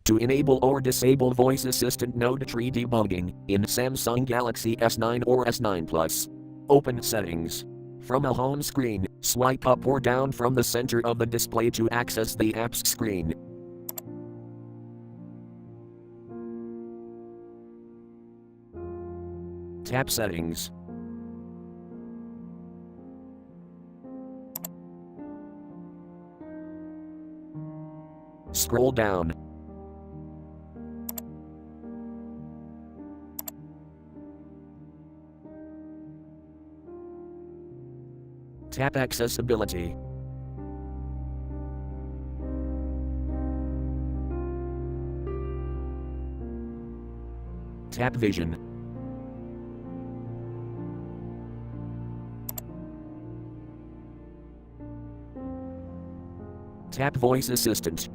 To enable or disable voice assistant node tree debugging in Samsung Galaxy S9 or S9 Plus. Open Settings. From a home screen, swipe up or down from the center of the display to access the apps screen. Tap Settings. Scroll down. Tap Accessibility. Tap Vision. Tap Voice Assistant.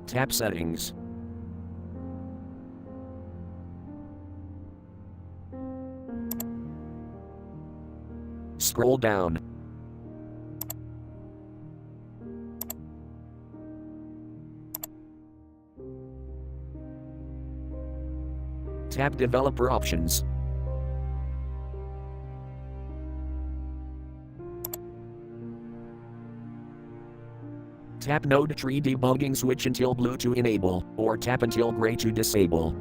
Tap Settings. Scroll down. Tap Developer Options. Tap Node Tree Debugging switch until blue to enable, or tap until gray to disable.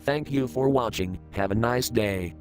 Thank you for watching. Have a nice day.